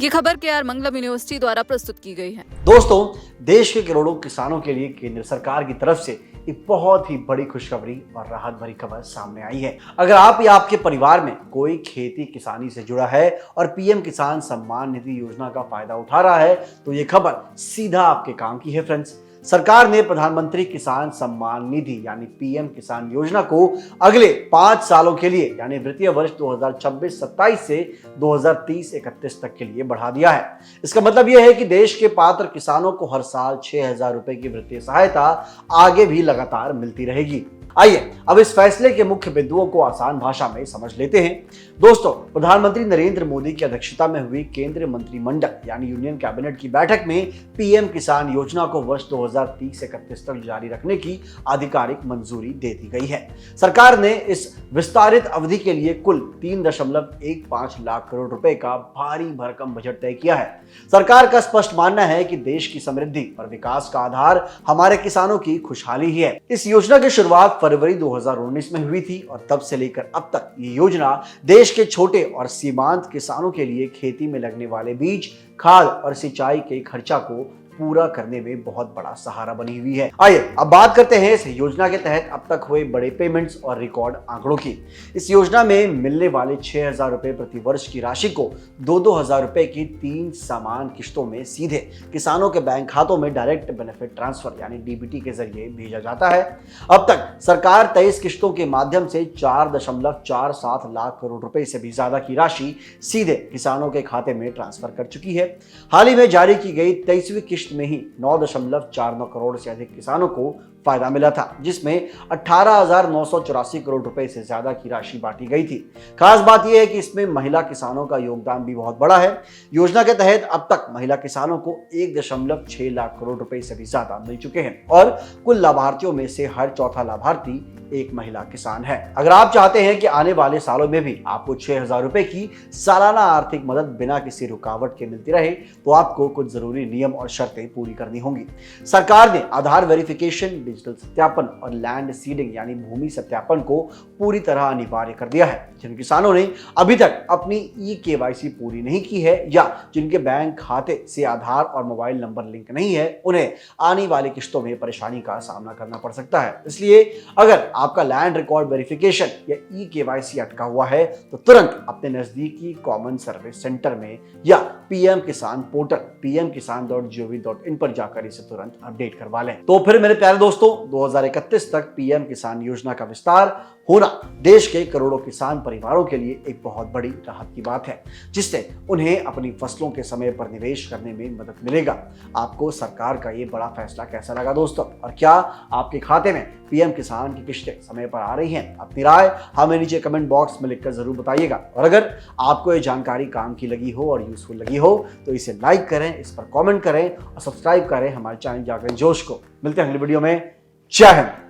ये खबर KR मंगलम university द्वारा प्रस्तुत की गई है। दोस्तों, देश के करोड़ों किसानों के लिए केंद्र सरकार की तरफ से एक बहुत ही बड़ी खुशखबरी और राहत भरी खबर सामने आई है। अगर आप या आपके परिवार में कोई खेती किसानी से जुड़ा है और पीएम किसान सम्मान निधि योजना का फायदा उठा रहा है, तो ये खबर सीधा आपके काम की है फ्रेंड्स। सरकार ने प्रधानमंत्री किसान सम्मान निधि यानी पीएम किसान योजना को अगले 5 सालों के लिए यानी वित्तीय वर्ष 2026-27 से 2030-31 तक के लिए बढ़ा दिया है। इसका मतलब यह है कि देश के पात्र किसानों को हर साल 6,000 रुपए की वित्तीय सहायता आगे भी लगातार मिलती रहेगी। आइए अब इस फैसले के मुख्य बिंदुओं को आसान भाषा में समझ लेते हैं। दोस्तों, प्रधानमंत्री नरेंद्र मोदी की अध्यक्षता में हुई केंद्रीय मंत्रिमंडल यानी यूनियन कैबिनेट की बैठक में पीएम किसान योजना को वर्ष 2030-31 तक जारी रखने की आधिकारिक मंजूरी दे दी गई है। सरकार ने इस विस्तारित अवधि के लिए कुल 3.15 लाख करोड़ रुपए का भारी भरकम बजट तय किया है। सरकार का स्पष्ट मानना है कि देश की समृद्धि और विकास का आधार हमारे किसानों की खुशहाली ही है। इस योजना की शुरुआत फरवरी 2019 में हुई थी और तब से लेकर अब तक ये योजना देश के छोटे और सीमांत किसानों के लिए खेती में लगने वाले बीज, खाद और सिंचाई के खर्चा को पूरा करने में बहुत बड़ा सहारा बनी हुई है। आइए अब बात करते हैं इस योजना के तहत अब तक हुए बड़े पेमेंट्स और रिकॉर्ड आंकड़ों की। इस योजना में मिलने वाले 6,000 रुपए प्रति वर्ष की राशि को 2-2 रुपए की 3 समान किश्तों में सीधे किसानों के बैंक खातों में डायरेक्ट बेनिफिट ट्रांसफर यानी डीबीटी के जरिए भेजा जाता है। अब तक सरकार 23 किश्तों के माध्यम से 4.47 लाख करोड़ रुपए से भी ज्यादा की राशि सीधे किसानों के खाते में ट्रांसफर कर चुकी है। हाल ही में जारी की गई 23वीं किश्त में ही 9.49 करोड़ से अधिक किसानों को फायदा मिला था, जिसमें 18,984 करोड़ रुपए से ज्यादा की राशि बांटी गई थी। खास बात यह है कि इसमें महिला किसानों का योगदान भी बहुत बड़ा है। योजना के तहत अब तक महिला किसानों को 1.6 लाख करोड़ रुपए से भी ज्यादा मिल चुके हैं और कुल लाभार्थियों में से हर चौथा लाभार्थी एक महिला किसान है। अगर आप चाहते हैं कि आने वाले सालों में भी आपको 6,000 रुपए की सालाना आर्थिक मदद बिना किसी रुकावट के मिलती रहे, तो आपको कुछ जरूरी नियम और शर्तें पूरी करनी होंगी। सरकार ने आधार वेरिफिकेशन, डिजिटल सत्यापन और लैंड सीडिंग यानी भूमि सत्यापन को पूरी तरह अनिवार्य कर दिया है। जिन किसानों ने अभी तक अपनी ई-केवाईसी पूरी नहीं की है या जिनके बैंक खाते से आधार और मोबाइल नंबर लिंक नहीं है, उन्हें आने वाली किश्तों में परेशानी का सामना करना पड़ सकता है। इसलिए अगर आपका लैंड रिकॉर्ड वेरिफिकेशन या ई-केवाईसी अटका हुआ है, तो तुरंत अपने नजदीकी कॉमन सर्विस सेंटर में या पीएम किसान पोर्टल pmkisan.gov.in पर जाकर इसे तुरंत अपडेट करवा लें। तो फिर मेरे प्यारे दोस्तों, 2031 तक पीएम किसान योजना का विस्तार होना देश के करोड़ों किसान परिवारों के लिए एक बहुत बड़ी राहत की बात है, जिससे उन्हें अपनी फसलों के समय पर निवेश करने में मदद मिलेगा। आपको सरकार का ये बड़ा फैसला कैसा लगा दोस्तों, और क्या आपके खाते में पीएम किसान की किश्तें समय पर आ रही हैं? अपनी राय हमें नीचे कमेंट बॉक्स में लिखकर जरूर बताइएगा। और अगर आपको ये जानकारी काम की लगी हो और यूजफुल लगी हो तो इसे लाइक करें, इस पर कमेंट करें और सब्सक्राइब करें हमारे चैनल जागरण जोश को। मिलते हैं अगली वीडियो में। जय हिंद।